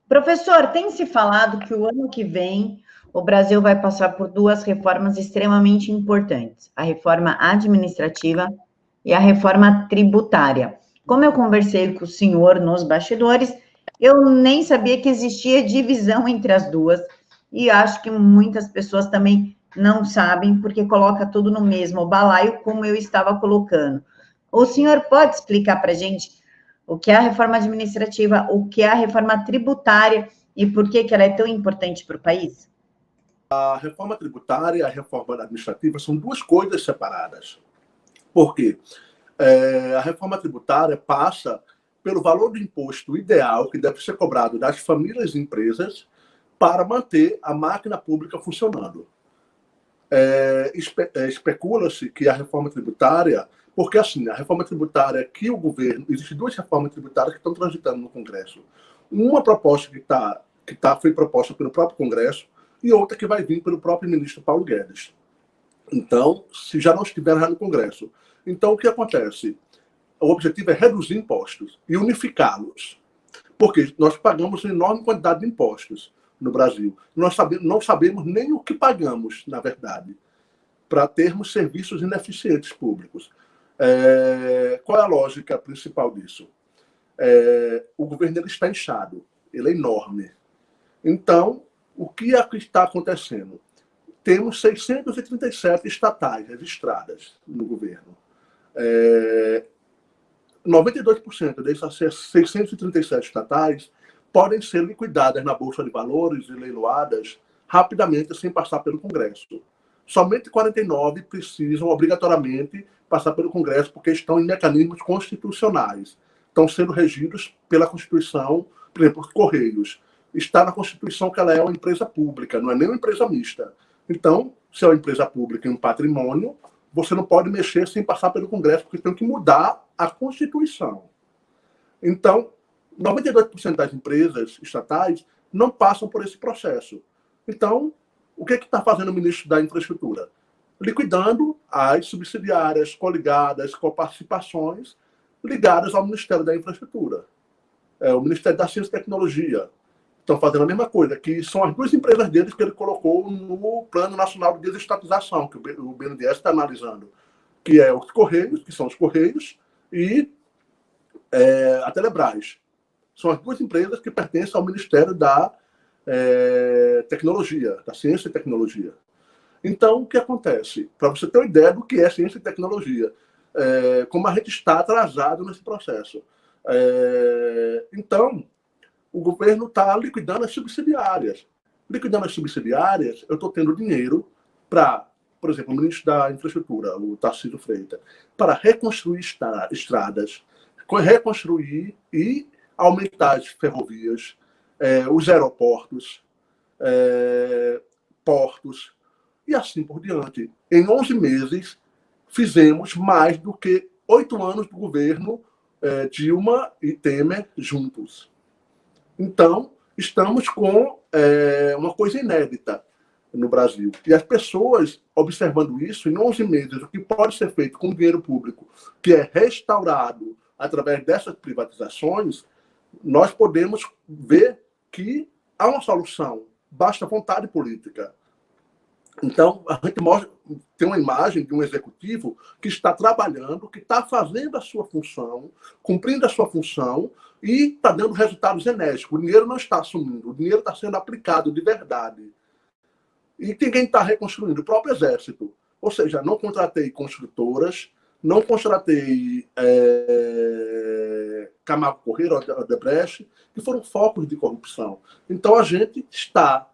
Professor, tem se falado que o ano que vem o Brasil vai passar por duas reformas extremamente importantes: a reforma administrativa e a reforma tributária. Como eu conversei com o senhor nos bastidores, eu nem sabia que existia divisão entre as duas, e acho que muitas pessoas também não sabem, porque coloca tudo no mesmo balaio, como eu estava colocando. O senhor pode explicar para a gente o que é a reforma administrativa, o que é a reforma tributária e por que ela é tão importante para o país? A reforma tributária e a reforma administrativa são duas coisas separadas. Por quê? A reforma tributária passa pelo valor do imposto ideal que deve ser cobrado das famílias e empresas para manter a máquina pública funcionando. Especula-se que a reforma tributária, porque assim, a reforma tributária que o governo, existem duas reformas tributárias que estão transitando no Congresso. Uma proposta foi proposta pelo próprio Congresso e outra que vai vir pelo próprio ministro Paulo Guedes. Então, se já não estiver no Congresso. Então, o que acontece? O objetivo é reduzir impostos e unificá-los. Porque nós pagamos uma enorme quantidade de impostos no Brasil. Nós não sabemos nem o que pagamos, na verdade, para termos serviços ineficientes públicos. Qual é a lógica principal disso? O governo ele está inchado, ele é enorme. Então, o que está acontecendo? Temos 637 estatais registradas no governo. 92% dessas 637 estatais podem ser liquidadas na Bolsa de Valores e leiloadas rapidamente, sem passar pelo Congresso. Somente 49 precisam obrigatoriamente passar pelo Congresso, porque estão em mecanismos constitucionais. Estão sendo regidos pela Constituição, por exemplo, os Correios. Está na Constituição que ela é uma empresa pública, não é nem uma empresa mista. Então, se é uma empresa pública e um patrimônio, você não pode mexer sem passar pelo Congresso, porque tem que mudar a Constituição. Então, 92% das empresas estatais não passam por esse processo. Então, o que está fazendo o ministro da Infraestrutura? Liquidando as subsidiárias, coligadas, coparticipações ligadas ao Ministério da Infraestrutura. O Ministério da Ciência e Tecnologia estão fazendo a mesma coisa, que são as duas empresas deles que ele colocou no Plano Nacional de Desestatização, que o BNDES está analisando, que é os Correios, que são os Correios, e a Telebrás. São as duas empresas que pertencem ao Ministério da Tecnologia, da Ciência e Tecnologia. Então, o que acontece? Para você ter uma ideia do que é ciência e tecnologia, como a gente está atrasado nesse processo. Então, o governo está liquidando as subsidiárias. Liquidando as subsidiárias, eu estou tendo dinheiro para, por exemplo, o ministro da Infraestrutura, o Tarcísio Freitas, para reconstruir estradas, reconstruir e aumentar as ferrovias, os aeroportos, portos, e assim por diante. Em 11 meses, fizemos mais do que 8 anos do governo Dilma e Temer juntos. Então, estamos com uma coisa inédita no Brasil. E as pessoas, observando isso, em 11 meses, o que pode ser feito com dinheiro público, que é restaurado através dessas privatizações, nós podemos ver que há uma solução. Basta vontade política. Então, a gente tem uma imagem de um executivo que está trabalhando, que está fazendo a sua função, cumprindo a sua função e está dando resultados enérgicos. O dinheiro não está sumindo, o dinheiro está sendo aplicado de verdade. E quem está reconstruindo? O próprio Exército. Ou seja, não contratei construtoras, não contratei Camargo Corrêa, Odebrecht, que foram focos de corrupção. Então, a gente está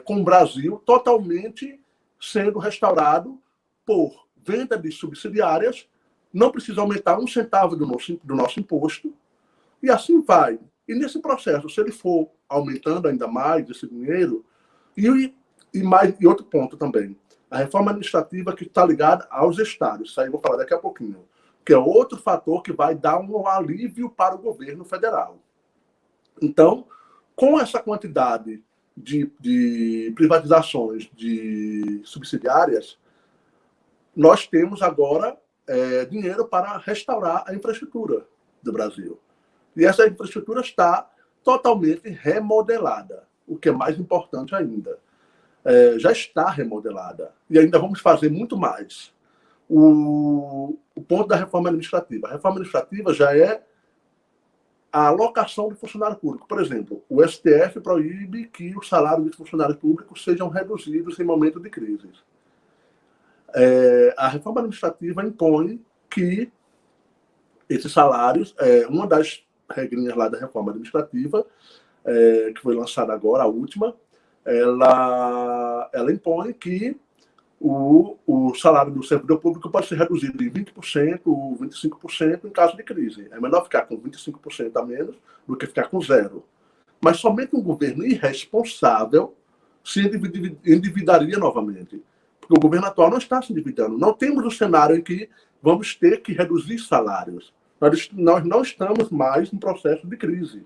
com o Brasil totalmente sendo restaurado por venda de subsidiárias, não precisa aumentar um centavo do nosso imposto, e assim vai. E nesse processo, se ele for aumentando ainda mais esse dinheiro, e outro ponto também, a reforma administrativa que está ligada aos estados, isso aí eu vou falar daqui a pouquinho, que é outro fator que vai dar um alívio para o governo federal. Então, com essa quantidade de privatizações de subsidiárias, nós temos agora dinheiro para restaurar a infraestrutura do Brasil. E essa infraestrutura está totalmente remodelada, o que é mais importante ainda. Já está remodelada. E ainda vamos fazer muito mais. O ponto da reforma administrativa. A reforma administrativa já é a alocação de funcionário público. Por exemplo, o STF proíbe que os salários de funcionários públicos sejam reduzidos em momento de crise. A reforma administrativa impõe que esses salários, uma das regrinhas lá da reforma administrativa, que foi lançada agora, a última, ela impõe que o salário do servidor público pode ser reduzido em 20% ou 25% em caso de crise. É melhor ficar com 25% a menos do que ficar com zero. Mas somente um governo irresponsável se endividaria novamente. Porque o governo atual não está se endividando. Não temos um cenário em que vamos ter que reduzir salários. Nós não estamos mais em processo de crise.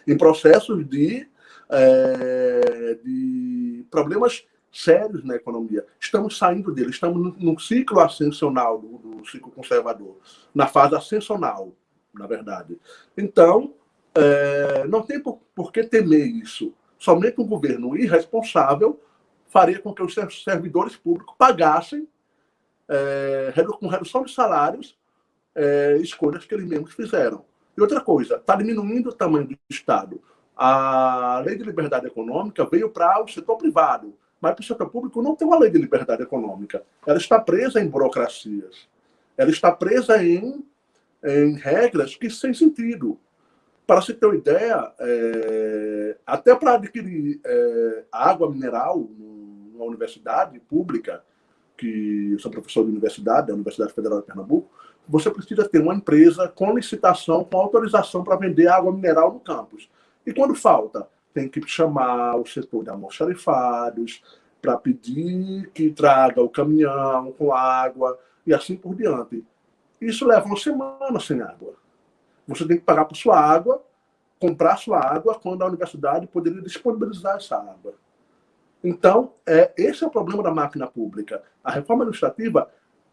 Em processos de problemas sérios na economia. Estamos saindo dele, estamos num ciclo ascensional do ciclo conservador, na fase ascensional, na verdade. Então, não tem por que temer isso. Somente um governo irresponsável faria com que os servidores públicos pagassem, com redução de salários, escolhas que eles mesmos fizeram. E outra coisa, está diminuindo o tamanho do Estado. A lei de liberdade econômica veio para o setor privado, mas para o setor público não tem uma lei de liberdade econômica. Ela está presa em burocracias. Ela está presa em regras que sem sentido. Para se ter uma ideia, até para adquirir água mineral numa universidade pública, que eu sou professor de universidade, da Universidade Federal de Pernambuco, você precisa ter uma empresa com licitação, com autorização para vender água mineral no campus. E quando falta, tem que chamar o setor de almoxarifados para pedir que traga o caminhão com água e assim por diante. Isso leva uma semana sem água. Você tem que pagar por sua água, comprar sua água, quando a universidade poderia disponibilizar essa água. Então, esse é o problema da máquina pública. A reforma administrativa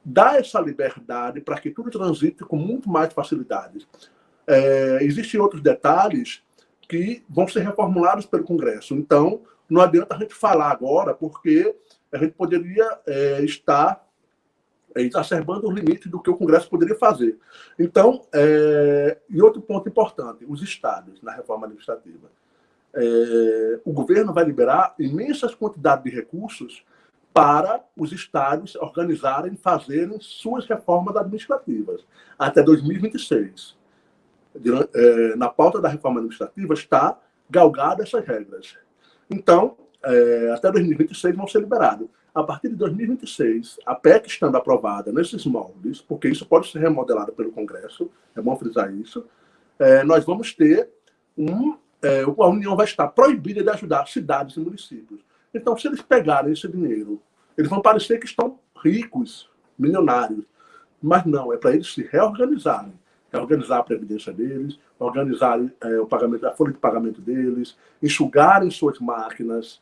dá essa liberdade para que tudo transite com muito mais facilidade. Existem outros detalhes que vão ser reformulados pelo Congresso. Então, não adianta a gente falar agora, porque a gente poderia estar exacerbando os limites do que o Congresso poderia fazer. Então, e outro ponto importante, os estados na reforma administrativa. O governo vai liberar imensas quantidades de recursos para os estados organizarem, fazerem suas reformas administrativas até 2026. Na pauta da reforma administrativa está galgada essas regras. Então, até 2026 vão ser liberados. A partir de 2026, a PEC estando aprovada nesses moldes, porque isso pode ser remodelado pelo Congresso, é bom frisar isso, nós vamos ter a União vai estar proibida de ajudar cidades e municípios. Então, se eles pegarem esse dinheiro, eles vão parecer que estão ricos, milionários. Mas não, é para eles se reorganizarem. Organizar a previdência deles, organizarem o pagamento, a folha de pagamento deles, enxugarem suas máquinas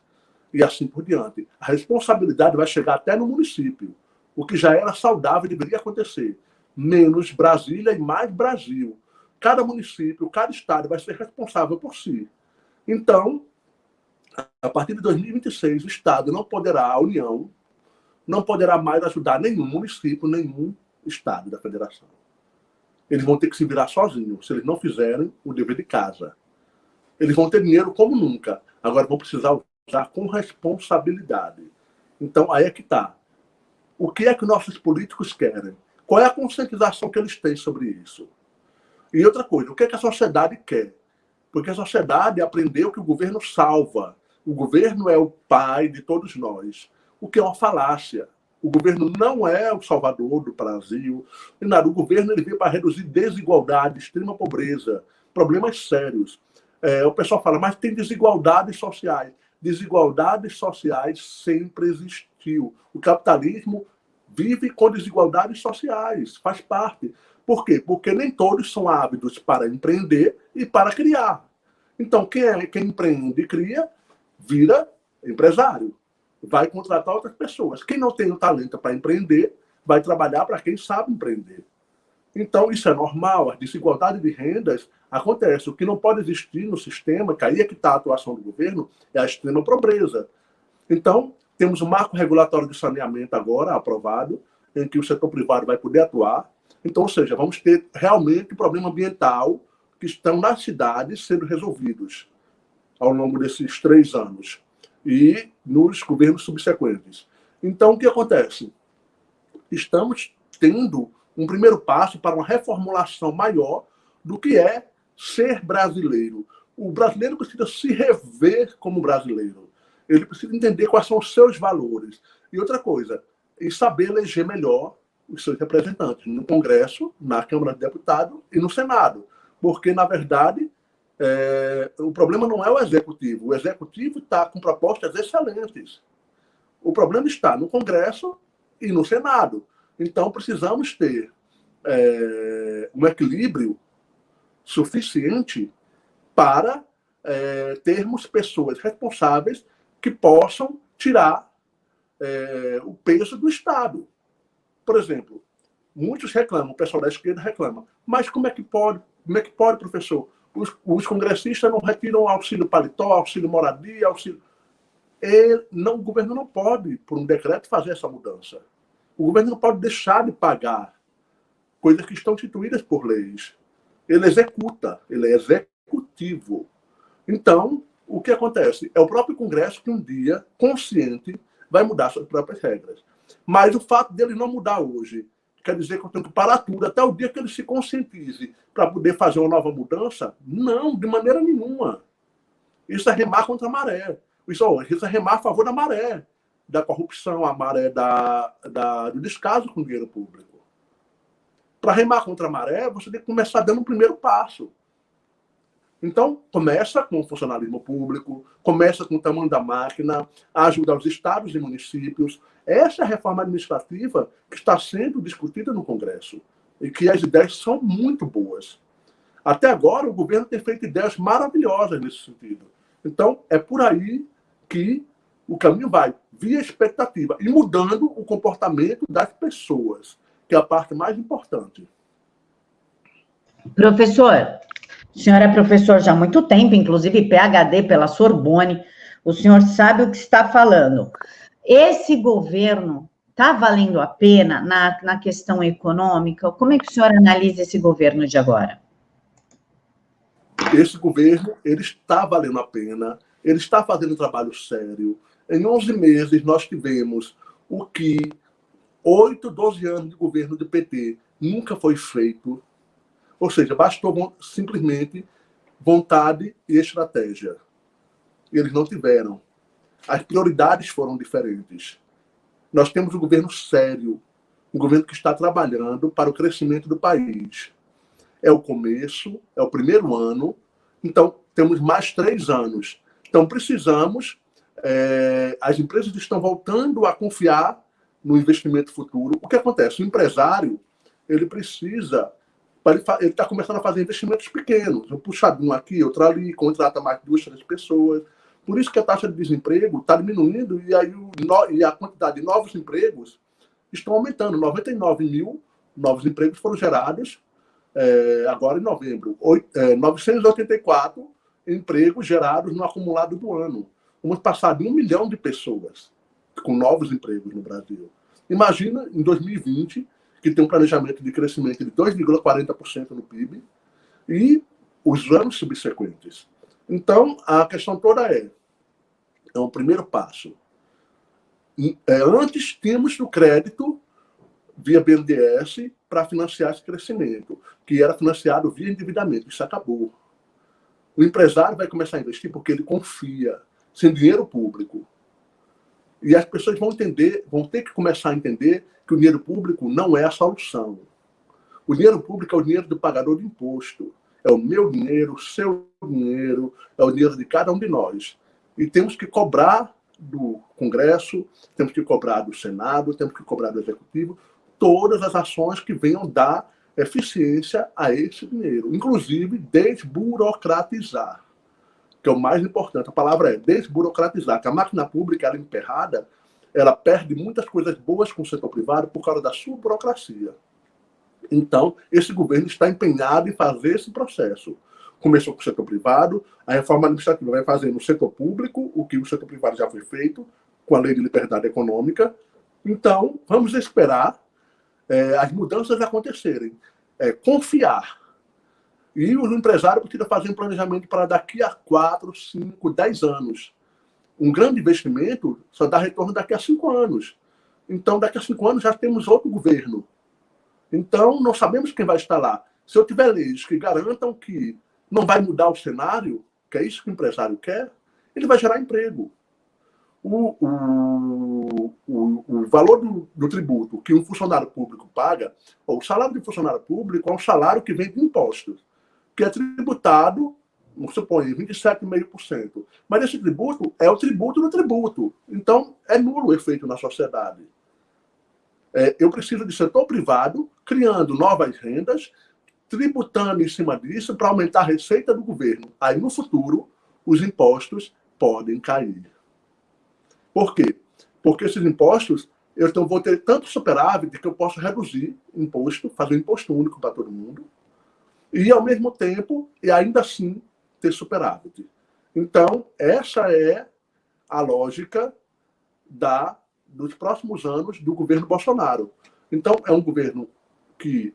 e assim por diante. A responsabilidade vai chegar até no município, o que já era saudável e deveria acontecer. Menos Brasília e mais Brasil. Cada município, cada estado vai ser responsável por si. Então, a partir de 2026, o Estado não poderá, a União, não poderá mais ajudar nenhum município, nenhum estado da federação. Eles vão ter que se virar sozinhos, se eles não fizerem o dever de casa. Eles vão ter dinheiro como nunca. Agora vão precisar usar com responsabilidade. Então, aí é que está. O que é que nossos políticos querem? Qual é a conscientização que eles têm sobre isso? E outra coisa, o que é que a sociedade quer? Porque a sociedade aprendeu que o governo salva. O governo é o pai de todos nós. O que é uma falácia. O governo não é o salvador do Brasil. O governo ele veio para reduzir desigualdade, extrema pobreza, problemas sérios. O pessoal fala, mas tem desigualdades sociais. Desigualdades sociais sempre existiu. O capitalismo vive com desigualdades sociais, faz parte. Por quê? Porque nem todos são ávidos para empreender e para criar. Então, quem empreende e cria, vira empresário. Vai contratar outras pessoas. Quem não tem o talento para empreender, vai trabalhar para quem sabe empreender. Então, isso é normal. A desigualdade de rendas Acontece. O que não pode existir no sistema, que aí é que está a atuação do governo, é a extrema pobreza. Então, temos um marco regulatório de saneamento agora aprovado, em que o setor privado vai poder atuar. Então, ou seja, vamos ter realmente problema ambiental que estão nas cidades sendo resolvidos ao longo desses 3 anos e nos governos subsequentes. Então, o que acontece? Estamos tendo um primeiro passo para uma reformulação maior do que é ser brasileiro. O brasileiro precisa se rever como brasileiro. Ele precisa entender quais são os seus valores. E outra coisa, e saber eleger melhor os seus representantes no Congresso, na Câmara de Deputados e no Senado. Porque, na verdade, o problema não é o Executivo. O Executivo está com propostas excelentes. O problema está no Congresso e no Senado. Então, precisamos ter um equilíbrio suficiente para termos pessoas responsáveis que possam tirar o peso do Estado. Por exemplo, muitos reclamam, o pessoal da esquerda reclama, mas como é que pode, professor? Os congressistas não retiram auxílio paletó, auxílio moradia, auxílio... o governo não pode, por um decreto, fazer essa mudança. O governo não pode deixar de pagar coisas que estão instituídas por leis. Ele executa, ele é executivo. Então, o que acontece? É o próprio Congresso que um dia, consciente, vai mudar suas próprias regras. Mas o fato dele não mudar hoje quer dizer que eu tenho que parar tudo até o dia que ele se conscientize para poder fazer uma nova mudança? Não, de maneira nenhuma. Isso é remar contra a maré. Isso é remar a favor da maré, da corrupção, a maré do descaso com o dinheiro público. Para remar contra a maré, você tem que começar dando um primeiro passo. Então, começa com o funcionalismo público, começa com o tamanho da máquina, ajuda os estados e municípios. Essa é a reforma administrativa que está sendo discutida no Congresso e que as ideias são muito boas. Até agora, o governo tem feito ideias maravilhosas nesse sentido. Então, é por aí que o caminho vai, via expectativa, e mudando o comportamento das pessoas, que é a parte mais importante. Professor, o senhor é professor já há muito tempo, inclusive PhD pela Sorbonne, o senhor sabe o que está falando. Esse governo está valendo a pena na questão econômica? Como é que o senhor analisa esse governo de agora? Esse governo, ele está valendo a pena, ele está fazendo um trabalho sério. Em 11 meses, nós tivemos o que 8, 12 anos de governo do PT nunca foi feito. Ou seja, bastou simplesmente vontade e estratégia. E eles não tiveram. As prioridades foram diferentes. Nós temos um governo sério, um governo que está trabalhando para o crescimento do país. É o começo, é o primeiro ano, então temos mais 3 anos. Então precisamos, as empresas estão voltando a confiar no investimento futuro. O que acontece? O empresário, ele precisa, ele está começando a fazer investimentos pequenos, um puxadinho aqui, outro ali, contrata mais 2, 3 pessoas. Por isso que a taxa de desemprego está diminuindo e a quantidade de novos empregos estão aumentando. 99 mil novos empregos foram gerados agora em novembro. 984 empregos gerados no acumulado do ano. Vamos passar de 1 milhão de pessoas com novos empregos no Brasil. Imagina em 2020, que tem um planejamento de crescimento de 2,40% no PIB, e os anos subsequentes. Então, a questão toda é o primeiro passo. Antes tínhamos o crédito via BNDES para financiar esse crescimento, que era financiado via endividamento. Isso acabou. O empresário vai começar a investir porque ele confia, sem dinheiro público. E as pessoas vão ter que começar a entender que o dinheiro público não é a solução. O dinheiro público é o dinheiro do pagador de imposto. É o meu dinheiro, o seu dinheiro, é o dinheiro de cada um de nós. E temos que cobrar do Congresso, temos que cobrar do Senado, temos que cobrar do Executivo, todas as ações que venham dar eficiência a esse dinheiro. Inclusive, desburocratizar, que é o mais importante. A palavra é desburocratizar, que a máquina pública, ela emperrada, ela perde muitas coisas boas com o setor privado por causa da sua burocracia. Então, esse governo está empenhado em fazer esse processo. começou com o setor privado, a reforma administrativa vai fazer no setor público o que o setor privado já foi feito, com a Lei de Liberdade Econômica. Então, vamos esperar as mudanças acontecerem. Confiar. E o empresário precisa fazer um planejamento para daqui a 4, 5, 10 anos. Um grande investimento só dá retorno daqui a 5 anos. Então, daqui a 5 anos já temos outro governo. Então, não sabemos quem vai estar lá. Se eu tiver leis que garantam que não vai mudar o cenário, que é isso que o empresário quer, ele vai gerar emprego. O valor do tributo que um funcionário público paga, ou o salário de funcionário público, é um salário que vem de impostos, que é tributado, vamos supor, 27,5%. Mas esse tributo é o tributo do tributo. Então, é nulo o efeito na sociedade. Eu preciso de setor privado, criando novas rendas, tributando em cima disso para aumentar a receita do governo. Aí, no futuro, os impostos podem cair. Por quê? Porque esses impostos, eu então vou ter tanto superávit que eu posso reduzir imposto, fazer um imposto único para todo mundo, e, ao mesmo tempo, e ainda assim, ter superávit. Então, essa é a lógica dos próximos anos do governo Bolsonaro. Então, é um governo que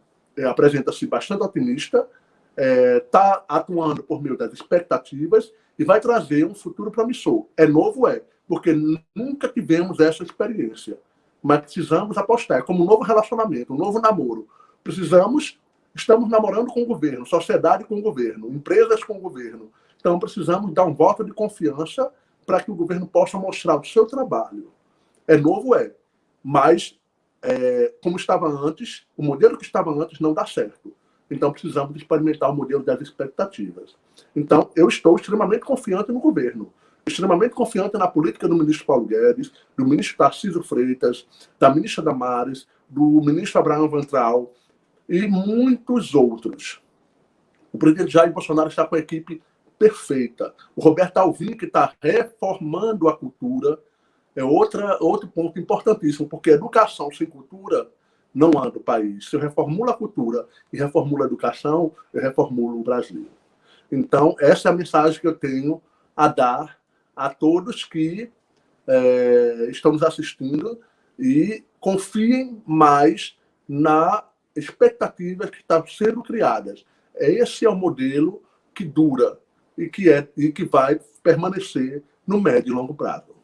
apresenta-se bastante otimista, está atuando por meio das expectativas e vai trazer um futuro promissor. É novo, porque nunca tivemos essa experiência. Mas precisamos apostar. É como um novo relacionamento, um novo namoro. Estamos namorando com o governo, sociedade com o governo, empresas com o governo. Então, precisamos dar um voto de confiança para que o governo possa mostrar o seu trabalho. É novo, mas como estava antes, o modelo que estava antes não dá certo. Então, precisamos experimentar o modelo das expectativas. Então, eu estou extremamente confiante no governo, extremamente confiante na política do ministro Paulo Guedes, do ministro Tarcísio Freitas, da ministra Damares, do ministro Abraham Weintraub e muitos outros. O presidente Jair Bolsonaro está com a equipe perfeita. O Roberto Alvim, que está reformando a cultura, é outro ponto importantíssimo, porque educação sem cultura não anda o país. Se eu reformulo a cultura e reformulo a educação, eu reformulo o Brasil. Então, essa é a mensagem que eu tenho a dar a todos que estão nos assistindo e confiem mais na expectativas que estão sendo criadas. Esse é o modelo que dura e que vai permanecer no médio e longo prazo.